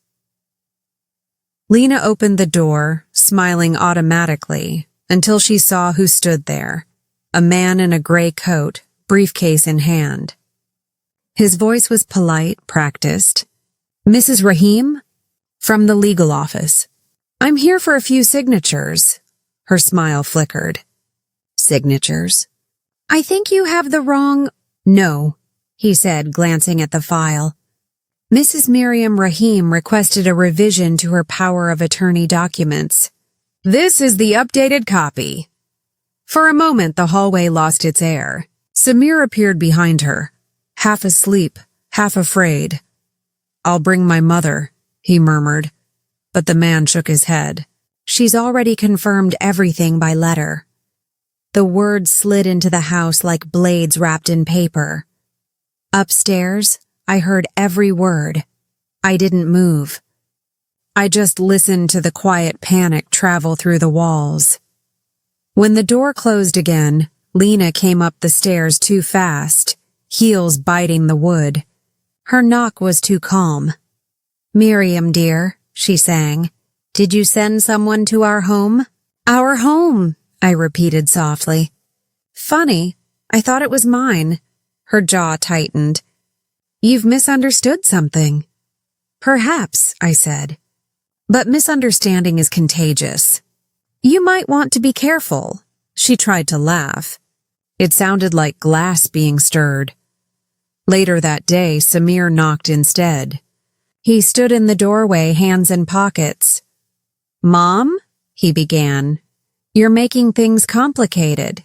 Lena opened the door, smiling automatically, until she saw who stood there, a man in a gray coat, briefcase in hand. His voice was polite, practiced. "Mrs. Rahim?" "From the legal office." "I'm here for a few signatures." Her smile flickered. "Signatures? I think you have the wrong—" "No," he said, glancing at the file. Mrs. Miriam Rahim requested a revision to her power of attorney documents. "This is the updated copy." For a moment, the hallway lost its air. Samir appeared behind her, half asleep, half afraid. "I'll bring my mother," he murmured, but the man shook his head. "She's already confirmed everything by letter." The words slid into the house like blades wrapped in paper. Upstairs, I heard every word. I didn't move. I just listened to the quiet panic travel through the walls. When the door closed again, Lena came up the stairs too fast, heels biting the wood. Her knock was too calm. "Miriam, dear," she sang, "did you send someone to our home?" "Our home," I repeated softly. "Funny, I thought it was mine." Her jaw tightened. "You've misunderstood something." "Perhaps," I said. "But misunderstanding is contagious. You might want to be careful." She tried to laugh. It sounded like glass being stirred. Later that day, Samir knocked instead. He stood in the doorway, hands in pockets. "Mom?" he began. "You're making things complicated."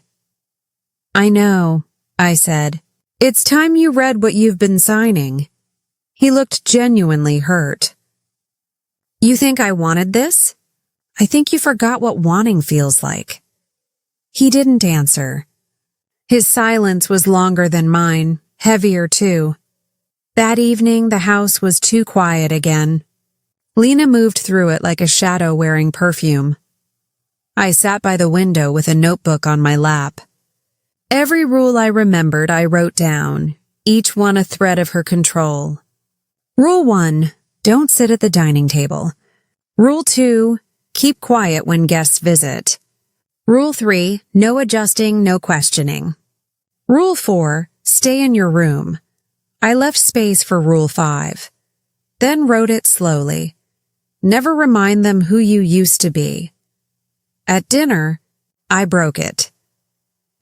"I know," I said. "It's time you read what you've been signing." He looked genuinely hurt. "You think I wanted this? I think you forgot what wanting feels like." He didn't answer. His silence was longer than mine, heavier too. That evening, the house was too quiet again. Lena moved through it like a shadow wearing perfume. I sat by the window with a notebook on my lap. Every rule I remembered I wrote down, each one a thread of her control. Rule 1, don't sit at the dining table. Rule 2, keep quiet when guests visit. Rule 3, no adjusting, no questioning. Rule 4, stay in your room. I left space for Rule 5. Then wrote it slowly. Never remind them who you used to be. At dinner, I broke it.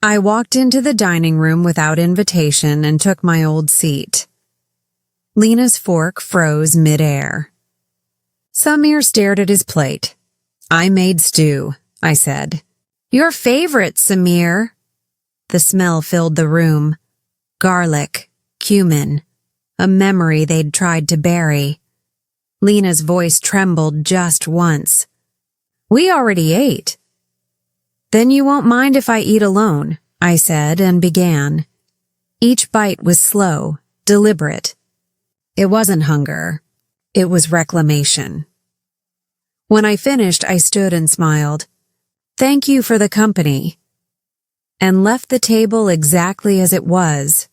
I walked into the dining room without invitation and took my old seat. Lena's fork froze mid-air. Samir stared at his plate. "I made stew," I said. "Your favorite, Samir." The smell filled the room. Garlic, cumin, a memory they'd tried to bury. Lena's voice trembled just once. "We already ate." "Then you won't mind if I eat alone," I said and began. Each bite was slow, deliberate. It wasn't hunger. It was reclamation. When I finished, I stood and smiled. "Thank you for the company," and left the table exactly as it was,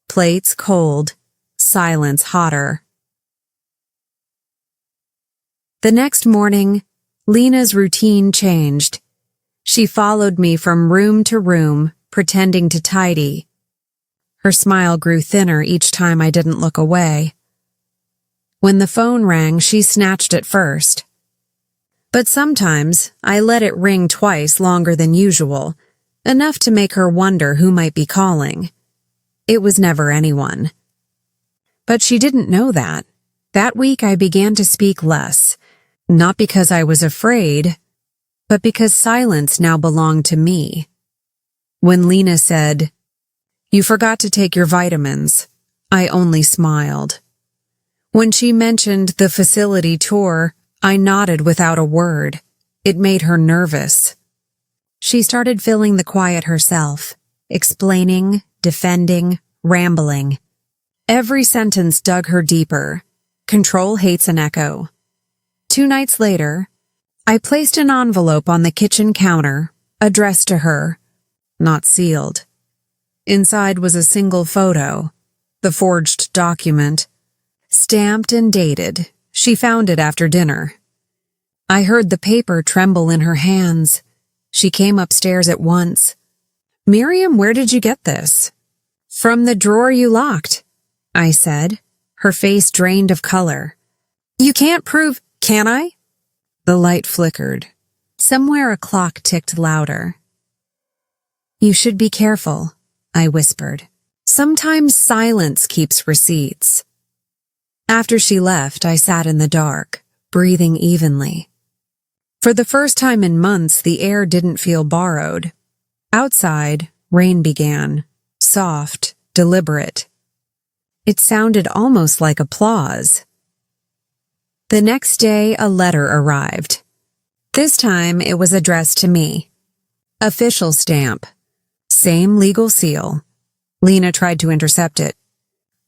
plates cold, silence hotter. The next morning, Lena's routine changed. She followed me from room to room, pretending to tidy. Her smile grew thinner each time I didn't look away. When the phone rang, she snatched it first. But sometimes I let it ring twice longer than usual, enough to make her wonder who might be calling. It was never anyone. But she didn't know that. That week I began to speak less, not because I was afraid, but because silence now belonged to me. When Lena said, "You forgot to take your vitamins," I only smiled. When she mentioned the facility tour, I nodded without a word. It made her nervous. She started filling the quiet herself, explaining, defending, rambling. Every sentence dug her deeper. Control hates an echo. 2 nights later, I placed an envelope on the kitchen counter, addressed to her, not sealed. Inside was a single photo, the forged document, stamped and dated. She found it after dinner. I heard the paper tremble in her hands. She came upstairs at once. "Miriam, where did you get this?" "From the drawer you locked," I said, her face drained of color. "You can't prove—" "Can I?" The light flickered. Somewhere a clock ticked louder. "You should be careful," I whispered. "Sometimes silence keeps receipts." After she left, I sat in the dark, breathing evenly. For the first time in months, the air didn't feel borrowed. Outside, rain began, soft, deliberate. It sounded almost like applause. The next day, a letter arrived. This time, it was addressed to me. Official stamp. Same legal seal. Lena tried to intercept it,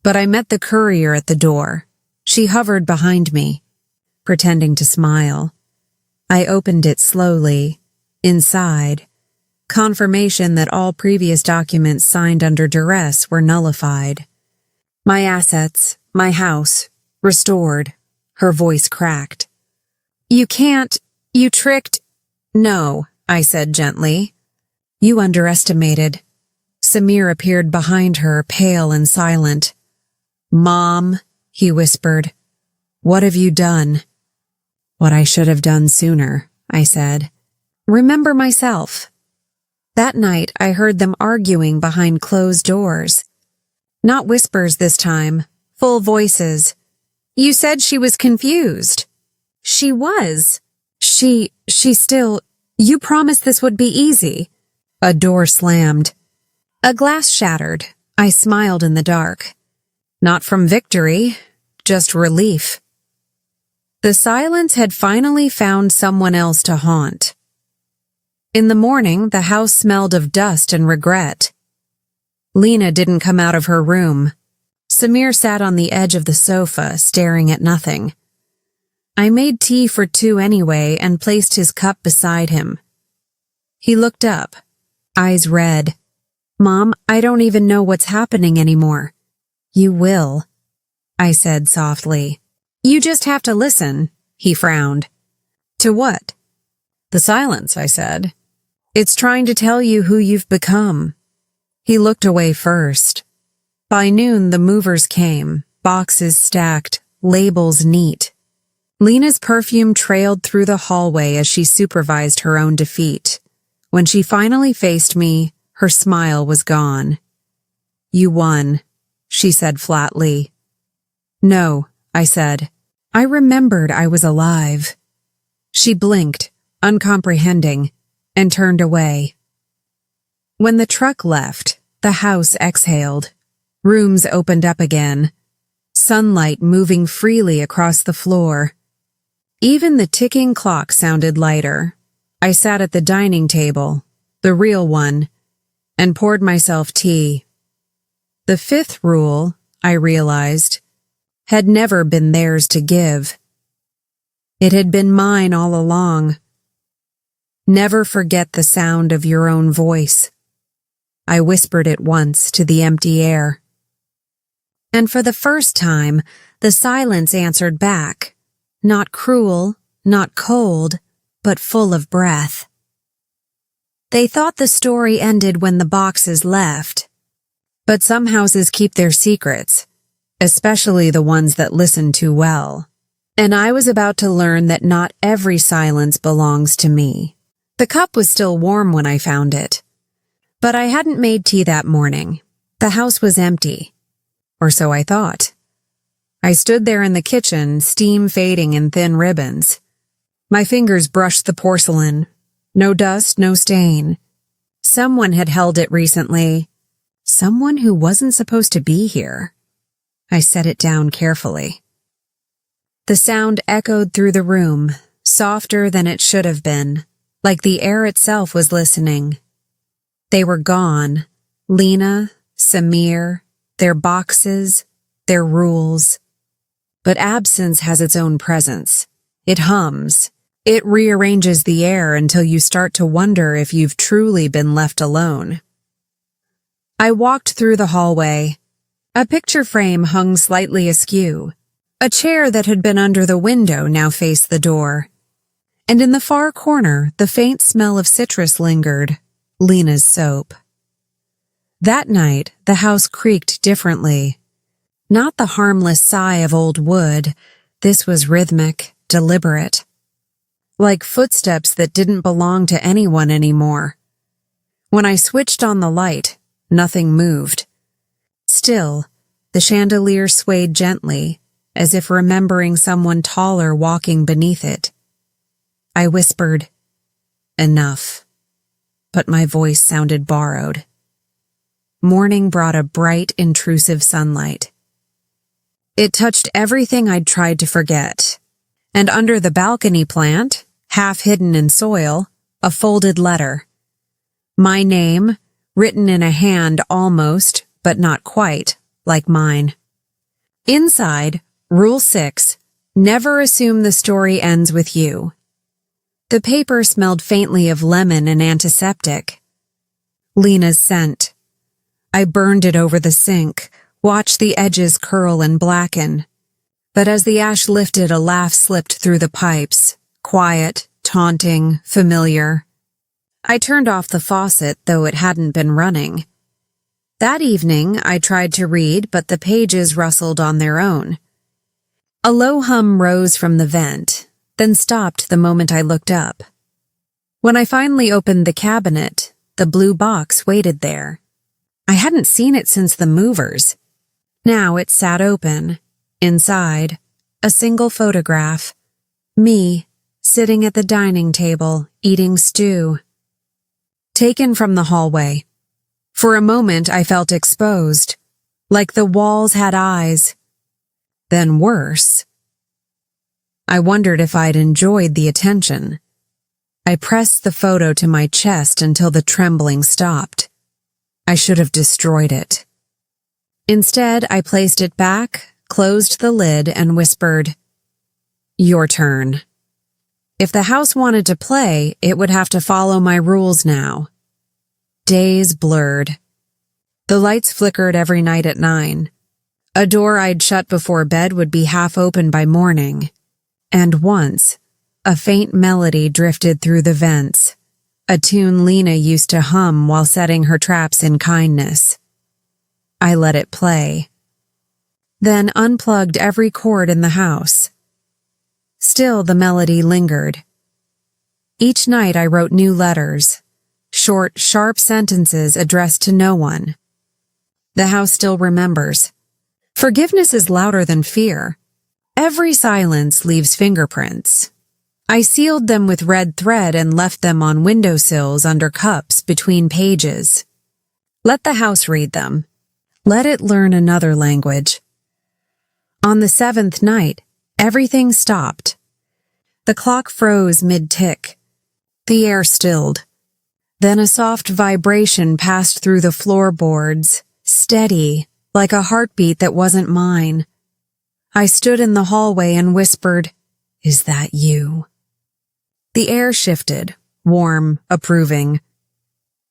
but I met the courier at the door. She hovered behind me, pretending to smile. I opened it slowly. Inside, confirmation that all previous documents signed under duress were nullified. My assets, my house, restored. Her voice cracked. "You can't, you tricked—" "No," I said gently. "You underestimated." Samir appeared behind her, pale and silent. "Mom," he whispered, "what have you done?" "What I should have done sooner," I said. "Remember myself." That night, I heard them arguing behind closed doors. Not whispers this time, full voices. "You said she was confused." "She was. She still— You promised this would be easy." A door slammed. A glass shattered. I smiled in the dark. Not from victory, just relief. The silence had finally found someone else to haunt. In the morning, the house smelled of dust and regret. Lena didn't come out of her room. Samir sat on the edge of the sofa, staring at nothing. I made tea for 2 anyway and placed his cup beside him. He looked up, eyes red. "Mom, I don't even know what's happening anymore." "You will," I said softly. "You just have to listen," he frowned. "To what?" "The silence," I said. "It's trying to tell you who you've become." He looked away first. By noon, the movers came, boxes stacked, labels neat. Lena's perfume trailed through the hallway as she supervised her own defeat. When she finally faced me, her smile was gone. "You won," she said flatly. "No," I said. I remembered I was alive. She blinked, uncomprehending, and turned away. When the truck left, the house exhaled. Rooms opened up again, sunlight moving freely across the floor. Even the ticking clock sounded lighter. I sat at the dining table, the real one, and poured myself tea. The 5th rule, I realized, had never been theirs to give. It had been mine all along. Never forget the sound of your own voice. I whispered it once to the empty air. And for the first time, the silence answered back. Not cruel, not cold, but full of breath. They thought the story ended when the boxes left. But some houses keep their secrets, especially the ones that listen too well. And I was about to learn that not every silence belongs to me. The cup was still warm when I found it. But I hadn't made tea that morning. The house was empty. Or so I thought. I stood there in the kitchen, steam fading in thin ribbons. My fingers brushed the porcelain. No dust, no stain. Someone had held it recently. Someone who wasn't supposed to be here. I set it down carefully. The sound echoed through the room, softer than it should have been, like the air itself was listening. They were gone. Lena, Samir, their boxes, their rules. But absence has its own presence. It hums. It rearranges the air until you start to wonder if you've truly been left alone. I walked through the hallway. A picture frame hung slightly askew. A chair that had been under the window now faced the door. And in the far corner, the faint smell of citrus lingered, Lena's soap. That night, the house creaked differently. Not the harmless sigh of old wood. This was rhythmic, deliberate. Like footsteps that didn't belong to anyone anymore. When I switched on the light, nothing moved. Still, the chandelier swayed gently, as if remembering someone taller walking beneath it. I whispered, "Enough," but my voice sounded borrowed. Morning brought a bright, intrusive sunlight. It touched everything I'd tried to forget, and under the balcony plant, half hidden in soil, a folded letter. My name, written in a hand almost, but not quite, like mine. Inside, Rule 6, never assume the story ends with you. The paper smelled faintly of lemon and antiseptic. Lena's scent. I burned it over the sink, watched the edges curl and blacken. But as the ash lifted, a laugh slipped through the pipes. Quiet, taunting, familiar. I turned off the faucet, though it hadn't been running. That evening, I tried to read, but the pages rustled on their own. A low hum rose from the vent, then stopped the moment I looked up. When I finally opened the cabinet, the blue box waited there. I hadn't seen it since the movers. Now it sat open. Inside, a single photograph. Me, sitting at the dining table, eating stew. Taken from the hallway. For a moment I felt exposed, like the walls had eyes. Then worse. I wondered if I'd enjoyed the attention. I pressed the photo to my chest until the trembling stopped. I should have destroyed it. Instead, I placed it back, closed the lid, and whispered, "Your turn." If the house wanted to play, it would have to follow my rules now. Days blurred. The lights flickered every night at 9. A door I'd shut before bed would be half open by morning. And once, a faint melody drifted through the vents, a tune Lena used to hum while setting her traps in kindness. I let it play. Then unplugged every cord in the house. Still the melody lingered. Each night I wrote new letters, short, sharp sentences addressed to no one. The house still remembers. Forgiveness is louder than fear. Every silence leaves fingerprints. I sealed them with red thread and left them on windowsills under cups between pages. Let the house read them. Let it learn another language. On the 7th night, everything stopped. The clock froze mid-tick. The air stilled. Then a soft vibration passed through the floorboards, steady, like a heartbeat that wasn't mine. I stood in the hallway and whispered, "Is that you?" The air shifted, warm, approving.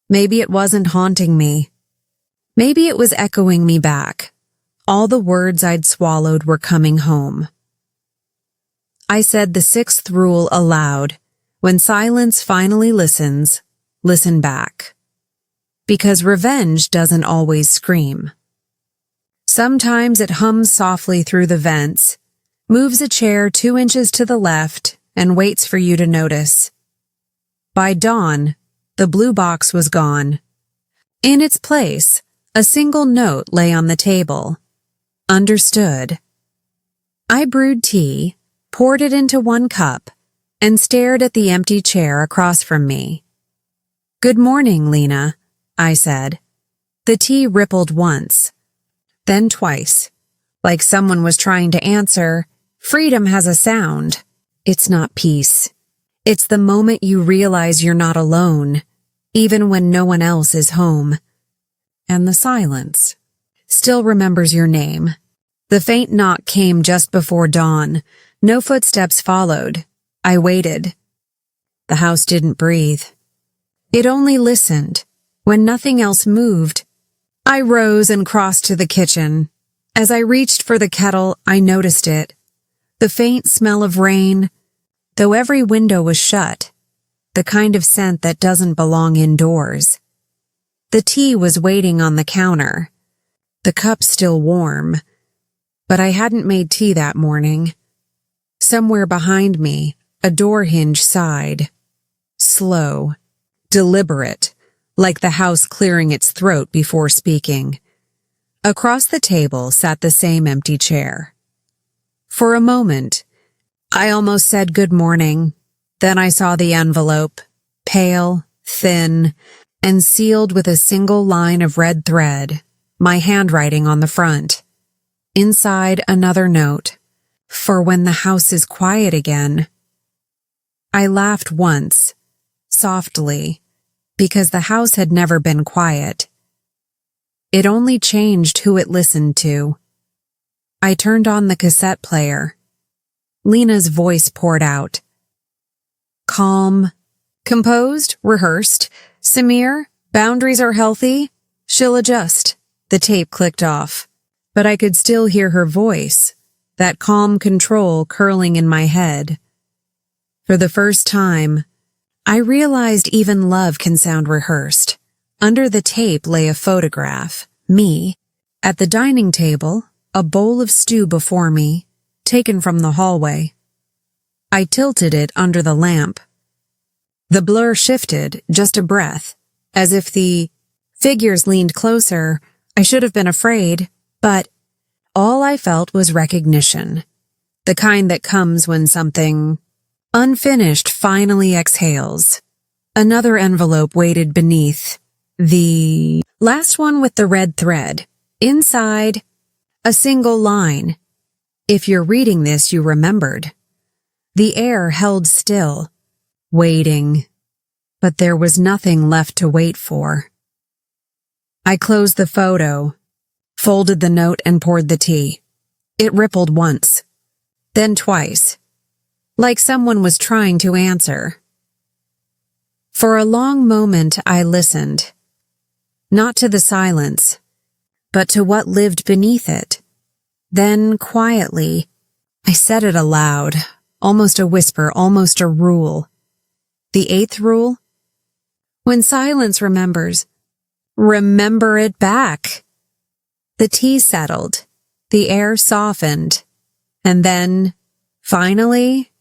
Maybe it wasn't haunting me. Maybe it was echoing me back, all the words I'd swallowed were coming home. I said the sixth rule aloud. When silence finally listens, listen back. Because revenge doesn't always scream. Sometimes it hums softly through the vents, moves a chair 2 inches to the left, and waits for you to notice. By dawn, the blue box was gone. In its place, a single note lay on the table. Understood. I brewed tea, poured it into 1 cup, and stared at the empty chair across from me. "Good morning, Lena," I said. The tea rippled once, then twice, like someone was trying to answer, "Freedom has a sound. It's not peace. It's the moment you realize you're not alone, even when no one else is home." And the silence still remembers your name. The faint knock came just before dawn. No footsteps followed. I waited. The house didn't breathe. It only listened. When nothing else moved, I rose and crossed to the kitchen. As I reached for the kettle, I noticed it. The faint smell of rain, though every window was shut. The kind of scent that doesn't belong indoors. The tea was waiting on the counter. The cup still warm. But I hadn't made tea that morning. Somewhere behind me, a door hinge sighed. Slow, deliberate, like the house clearing its throat before speaking. Across the table sat the same empty chair. For a moment, I almost said good morning. Then I saw the envelope, pale, thin, and sealed with a single line of red thread, my handwriting on the front. Inside, another note, "For when the house is quiet again." I laughed once, softly, because the house had never been quiet. It only changed who it listened to. I turned on the cassette player. Lena's voice poured out. Calm, composed, rehearsed. "Samir, boundaries are healthy. She'll adjust." The tape clicked off, but I could still hear her voice, that calm control curling in my head. For the first time, I realized even love can sound rehearsed. Under the tape lay a photograph, me, at the dining table, a bowl of stew before me, taken from the hallway. I tilted it under the lamp. The blur shifted, just a breath, as if the figures leaned closer. I should have been afraid, but all I felt was recognition, the kind that comes when something unfinished finally exhales. Another envelope waited beneath, the last one with the red thread. Inside, a single line. If you're reading this, you remembered. The air held still, waiting, but there was nothing left to wait for. I closed the photo, folded the note, and poured the tea. It rippled once, then twice, like someone was trying to answer. For a long moment I listened, not to the silence, but to what lived beneath it. Then, quietly, I said it aloud, almost a whisper, almost a rule. The 8th rule? When silence remembers, remember it back. The tea settled, the air softened, and then, finally,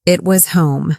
it was home.